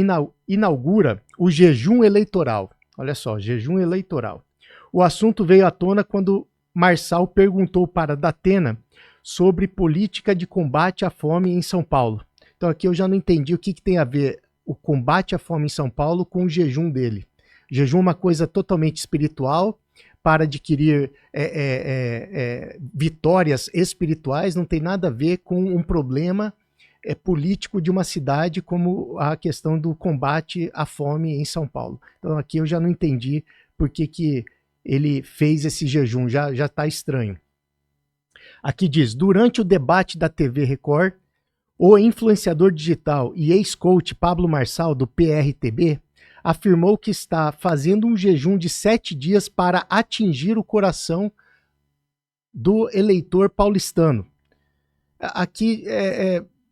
inaugura o jejum eleitoral. Olha só, jejum eleitoral. O assunto veio à tona quando Marçal perguntou para Datena sobre política de combate à fome em São Paulo. Então aqui eu já não entendi o que tem a ver o combate à fome em São Paulo com o jejum dele. O jejum é uma coisa totalmente espiritual, para adquirir vitórias espirituais, não tem nada a ver com um problema político de uma cidade como a questão do combate à fome em São Paulo. Então aqui eu já não entendi por que ele fez esse jejum, já está estranho. Aqui diz, durante o debate da TV Record, o influenciador digital e ex-coach Pablo Marçal, do PRTB, afirmou que está fazendo um jejum de 7 dias para atingir o coração do eleitor paulistano. Aqui,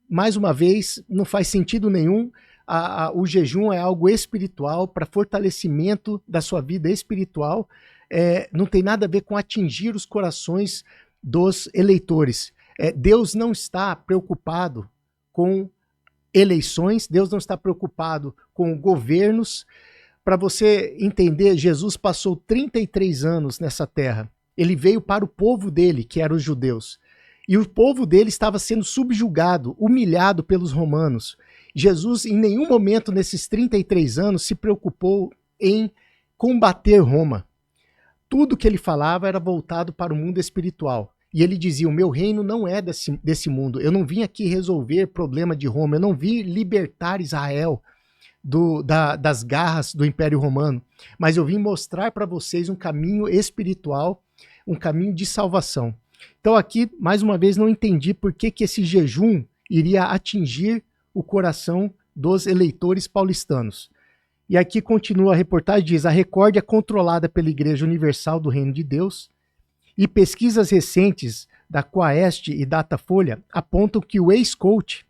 mais uma vez, não faz sentido nenhum. O jejum é algo espiritual, para fortalecimento da sua vida espiritual. Não tem nada a ver com atingir os corações dos eleitores. Deus não está preocupado com eleições, Deus não está preocupado com governos. Para você entender, Jesus passou 33 anos nessa terra. Ele veio para o povo dele, que eram os judeus. E o povo dele estava sendo subjugado, humilhado pelos romanos. Jesus, em nenhum momento nesses 33 anos, se preocupou em combater Roma. Tudo que ele falava era voltado para o mundo espiritual. E ele dizia, o meu reino não é desse mundo. Eu não vim aqui resolver problema de Roma. Eu não vim libertar Israel das garras do Império Romano. Mas eu vim mostrar para vocês um caminho espiritual, um caminho de salvação. Então aqui, mais uma vez, não entendi por que esse jejum iria atingir o coração dos eleitores paulistanos. E aqui continua a reportagem, diz, a Record é controlada pela Igreja Universal do Reino de Deus, e pesquisas recentes da Quaest e Datafolha apontam que o ex-coach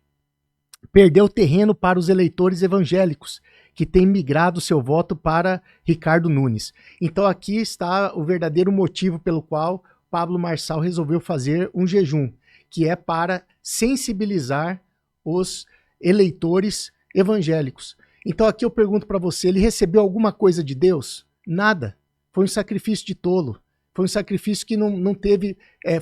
perdeu terreno para os eleitores evangélicos, que têm migrado seu voto para Ricardo Nunes. Então aqui está o verdadeiro motivo pelo qual Pablo Marçal resolveu fazer um jejum, que é para sensibilizar os eleitores evangélicos. Então aqui eu pergunto para você, ele recebeu alguma coisa de Deus? Nada. Foi um sacrifício de tolo. Foi um sacrifício que não teve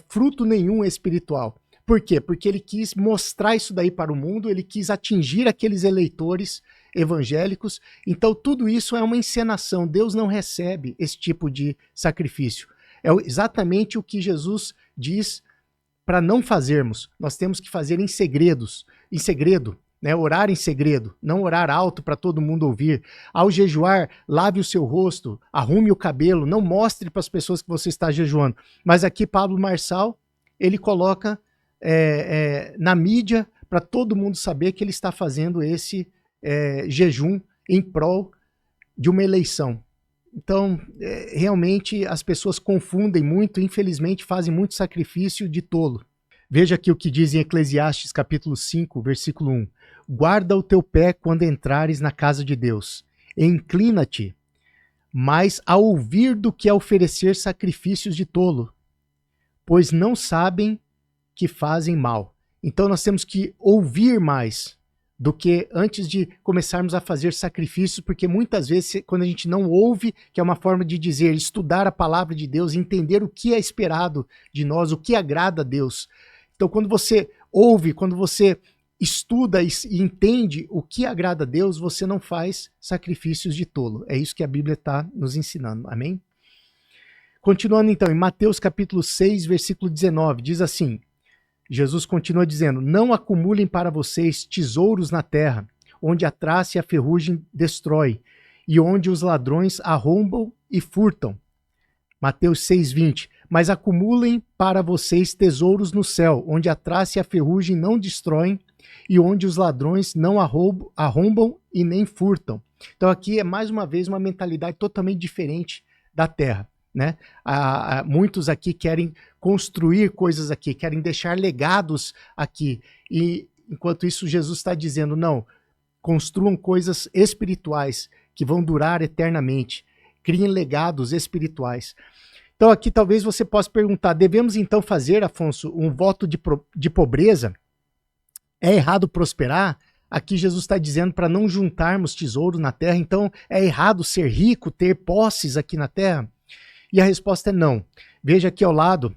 fruto nenhum espiritual. Por quê? Porque ele quis mostrar isso daí para o mundo, ele quis atingir aqueles eleitores evangélicos. Então tudo isso é uma encenação. Deus não recebe esse tipo de sacrifício. É exatamente o que Jesus diz para não fazermos. Nós temos que fazer em segredo, né? Orar em segredo, não orar alto para todo mundo ouvir. Ao jejuar, lave o seu rosto, arrume o cabelo, não mostre para as pessoas que você está jejuando. Mas aqui Pablo Marçal, ele coloca na mídia para todo mundo saber que ele está fazendo esse jejum em prol de uma eleição. Então, realmente as pessoas confundem muito, infelizmente fazem muito sacrifício de tolo. Veja aqui o que diz em Eclesiastes capítulo 5, versículo 1. Guarda o teu pé quando entrares na casa de Deus, e inclina-te mais a ouvir do que a oferecer sacrifícios de tolo, pois não sabem que fazem mal. Então nós temos que ouvir mais do que antes de começarmos a fazer sacrifícios, porque muitas vezes quando a gente não ouve, que é uma forma de dizer, estudar a palavra de Deus, entender o que é esperado de nós, o que agrada a Deus. Então quando você ouve, quando você estuda e entende o que agrada a Deus, você não faz sacrifícios de tolo. É isso que a Bíblia está nos ensinando. Amém? Continuando então, em Mateus capítulo 6, versículo 19, diz assim, Jesus continua dizendo, não acumulem para vocês tesouros na terra, onde a traça e a ferrugem destrói, e onde os ladrões arrombam e furtam. Mateus 6,20, mas acumulem para vocês tesouros no céu, onde a traça e a ferrugem não destroem, e onde os ladrões não arrombam e nem furtam. Então aqui é mais uma vez uma mentalidade totalmente diferente da terra. Né? Muitos aqui querem construir coisas aqui, querem deixar legados aqui, e enquanto isso Jesus está dizendo, não, construam coisas espirituais que vão durar eternamente, criem legados espirituais. Então aqui talvez você possa perguntar, devemos então fazer, Afonso, um voto de pobreza? É errado prosperar? Aqui Jesus está dizendo para não juntarmos tesouros na terra, então é errado ser rico, ter posses aqui na terra? E a resposta é não. Veja aqui ao lado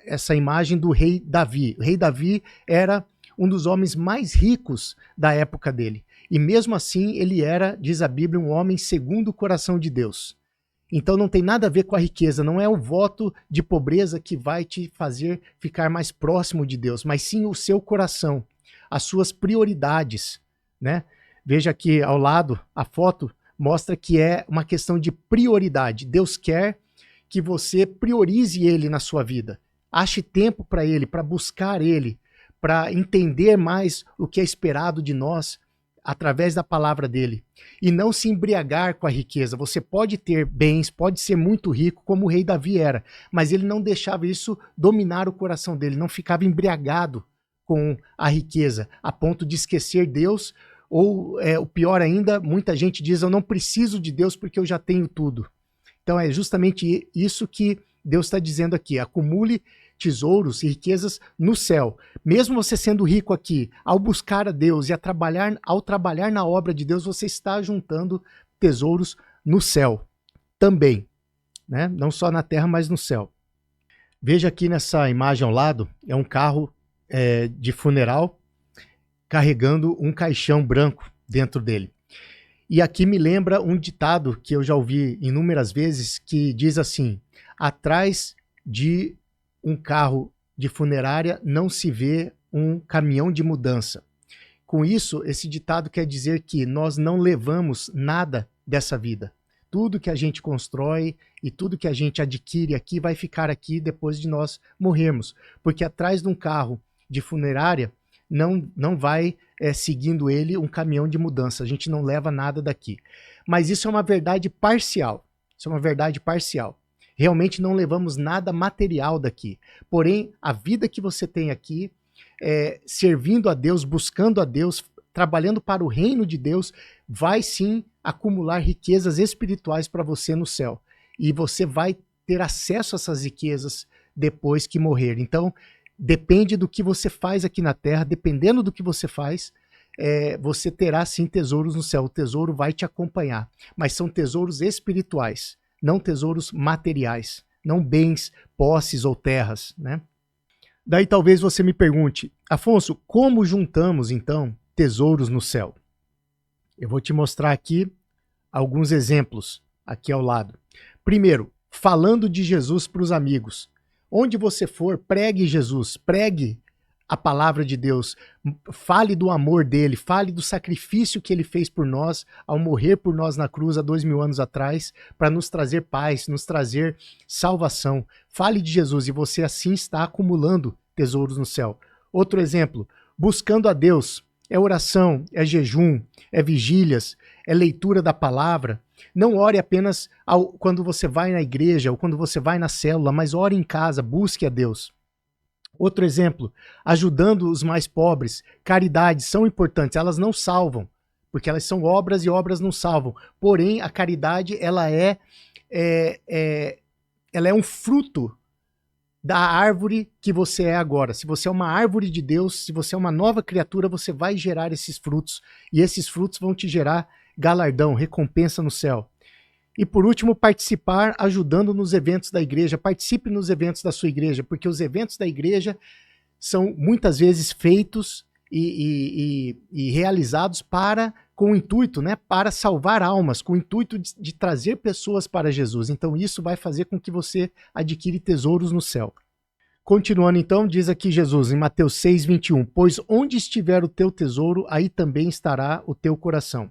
essa imagem do rei Davi. O rei Davi era um dos homens mais ricos da época dele. E mesmo assim ele era, diz a Bíblia, um homem segundo o coração de Deus. Então não tem nada a ver com a riqueza, não é o voto de pobreza que vai te fazer ficar mais próximo de Deus, mas sim o seu coração, as suas prioridades, né? Veja aqui ao lado a foto, mostra que é uma questão de prioridade. Deus quer que você priorize Ele na sua vida. Ache tempo para Ele, para buscar Ele, para entender mais o que é esperado de nós através da palavra dele. E não se embriagar com a riqueza. Você pode ter bens, pode ser muito rico, como o rei Davi era, mas ele não deixava isso dominar o coração dele, não ficava embriagado com a riqueza, a ponto de esquecer Deus. Ou, o pior ainda, muita gente diz, eu não preciso de Deus porque eu já tenho tudo. Então é justamente isso que Deus está dizendo aqui, acumule tesouros e riquezas no céu. Mesmo você sendo rico aqui, ao buscar a Deus e ao trabalhar na obra de Deus, você está juntando tesouros no céu também, né? Não só na terra, mas no céu. Veja aqui nessa imagem ao lado, é um carro de funeral, carregando um caixão branco dentro dele. E aqui me lembra um ditado que eu já ouvi inúmeras vezes, que diz assim, atrás de um carro de funerária não se vê um caminhão de mudança. Com isso, esse ditado quer dizer que nós não levamos nada dessa vida. Tudo que a gente constrói e tudo que a gente adquire aqui vai ficar aqui depois de nós morrermos. Porque atrás de um carro de funerária não vai seguindo ele um caminhão de mudança. A gente não leva nada daqui. Mas isso é uma verdade parcial. Isso é uma verdade parcial. Realmente não levamos nada material daqui. Porém, a vida que você tem aqui, servindo a Deus, buscando a Deus, trabalhando para o reino de Deus, vai sim acumular riquezas espirituais para você no céu. E você vai ter acesso a essas riquezas depois que morrer. Então, depende do que você faz aqui na terra, dependendo do que você faz, você terá sim tesouros no céu. O tesouro vai te acompanhar, mas são tesouros espirituais, não tesouros materiais. não bens, posses ou terras, né? Daí talvez você me pergunte, Afonso, como juntamos então tesouros no céu? Eu vou te mostrar aqui alguns exemplos aqui ao lado. Primeiro, falando de Jesus para os amigos. Onde você for, pregue Jesus, pregue a palavra de Deus, fale do amor dele, fale do sacrifício que ele fez por nós ao morrer por nós na cruz há 2000 anos atrás, para nos trazer paz, nos trazer salvação. Fale de Jesus e você assim está acumulando tesouros no céu. Outro exemplo, buscando a Deus. É oração, é jejum, é vigílias, é leitura da palavra. Não ore apenas quando você vai na igreja ou quando você vai na célula, mas ore em casa, busque a Deus. Outro exemplo, ajudando os mais pobres. Caridades são importantes, elas não salvam, porque elas são obras e obras não salvam. Porém, a caridade ela é um fruto da árvore que você é agora. Se você é uma árvore de Deus, se você é uma nova criatura, você vai gerar esses frutos. E esses frutos vão te gerar galardão, recompensa no céu. E por último, participar ajudando nos eventos da igreja. Participe nos eventos da sua igreja, porque os eventos da igreja são muitas vezes feitos e realizados com o intuito, né, para salvar almas, com o intuito de trazer pessoas para Jesus. Então isso vai fazer com que você adquire tesouros no céu. Continuando então, diz aqui Jesus em Mateus 6:21, pois onde estiver o teu tesouro, aí também estará o teu coração.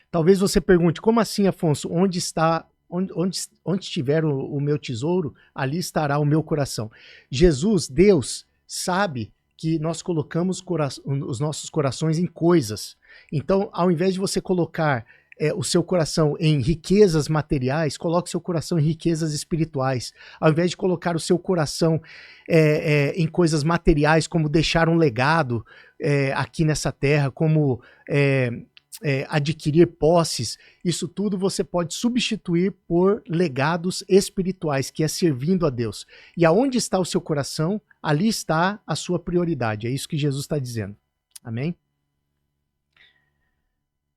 Talvez você pergunte, como assim, Afonso? Onde estiver o meu tesouro, ali estará o meu coração. Jesus, Deus, sabe que nós colocamos os nossos corações em coisas. Então, ao invés de você colocar o seu coração em riquezas materiais, coloque seu coração em riquezas espirituais. Ao invés de colocar o seu coração em coisas materiais, como deixar um legado aqui nessa terra, como adquirir posses, isso tudo você pode substituir por legados espirituais, que é servindo a Deus. E aonde está o seu coração, ali está a sua prioridade. É isso que Jesus está dizendo. Amém?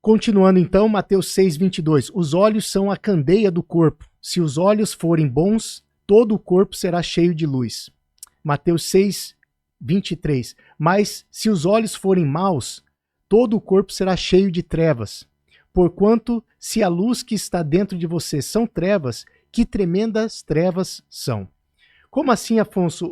Continuando então, Mateus 6:22. Os olhos são a candeia do corpo. Se os olhos forem bons, todo o corpo será cheio de luz. Mateus 6:23. Mas se os olhos forem maus, todo o corpo será cheio de trevas. Porquanto, se a luz que está dentro de você são trevas, que tremendas trevas são. Como assim, Afonso,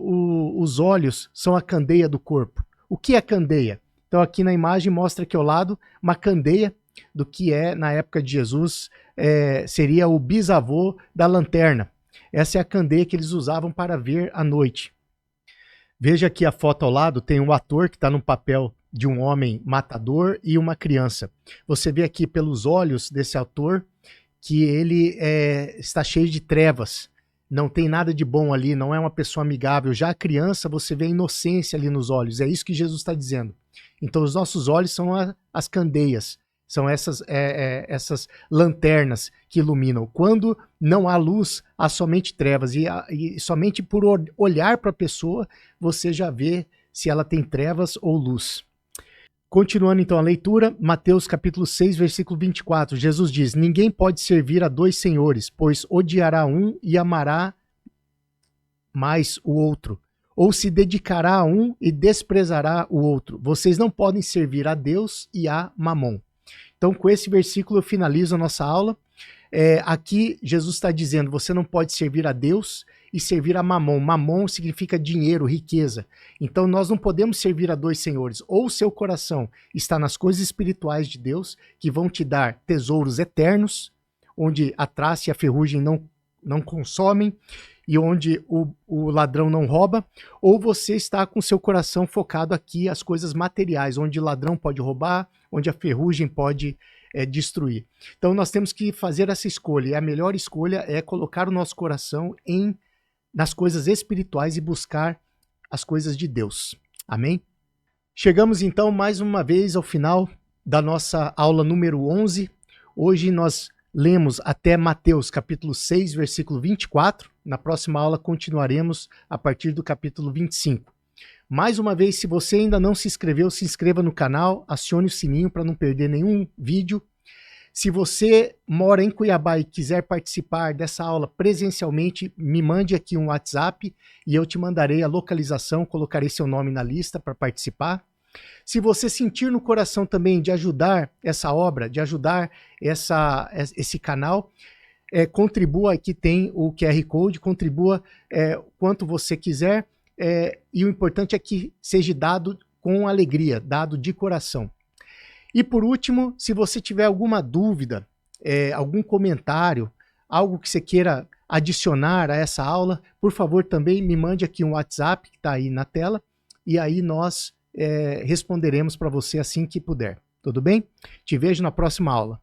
os olhos são a candeia do corpo? O que é candeia? Então aqui na imagem mostra aqui ao lado uma candeia do que na época de Jesus, seria o bisavô da lanterna. Essa é a candeia que eles usavam para ver à noite. Veja aqui a foto ao lado, tem um ator que está no papel de um homem matador e uma criança. Você vê aqui pelos olhos desse ator que ele está cheio de trevas. Não tem nada de bom ali, não é uma pessoa amigável. Já a criança, você vê a inocência ali nos olhos. É isso que Jesus está dizendo. Então os nossos olhos são as candeias, são essas lanternas que iluminam. Quando não há luz, há somente trevas. E somente por olhar para a pessoa, você já vê se ela tem trevas ou luz. Continuando então a leitura, Mateus capítulo 6, versículo 24, Jesus diz, ninguém pode servir a dois senhores, pois odiará um e amará mais o outro, ou se dedicará a um e desprezará o outro. Vocês não podem servir a Deus e a Mamon. Então com esse versículo eu finalizo a nossa aula. Aqui Jesus está dizendo, você não pode servir a Deus e servir a Mamon. Mamon significa dinheiro, riqueza. Então nós não podemos servir a dois senhores. Ou o seu coração está nas coisas espirituais de Deus, que vão te dar tesouros eternos, onde a traça e a ferrugem não consomem, e onde o ladrão não rouba, ou você está com seu coração focado aqui as coisas materiais, onde o ladrão pode roubar, onde a ferrugem pode destruir. Então nós temos que fazer essa escolha, e a melhor escolha é colocar o nosso coração nas coisas espirituais e buscar as coisas de Deus. Amém? Chegamos então mais uma vez ao final da nossa aula número 11. Hoje nós lemos até Mateus capítulo 6, versículo 24. Na próxima aula continuaremos a partir do capítulo 25. Mais uma vez, se você ainda não se inscreveu, se inscreva no canal, acione o sininho para não perder nenhum vídeo. Se você mora em Cuiabá e quiser participar dessa aula presencialmente, me mande aqui um WhatsApp e eu te mandarei a localização, colocarei seu nome na lista para participar. Se você sentir no coração também de ajudar essa obra, de ajudar esse canal, contribua, aqui tem o QR Code, contribua quanto você quiser, e o importante é que seja dado com alegria, dado de coração. E por último, se você tiver alguma dúvida, algum comentário, algo que você queira adicionar a essa aula, por favor também me mande aqui um WhatsApp que está aí na tela, e aí nós responderemos para você assim que puder. Tudo bem? Te vejo na próxima aula.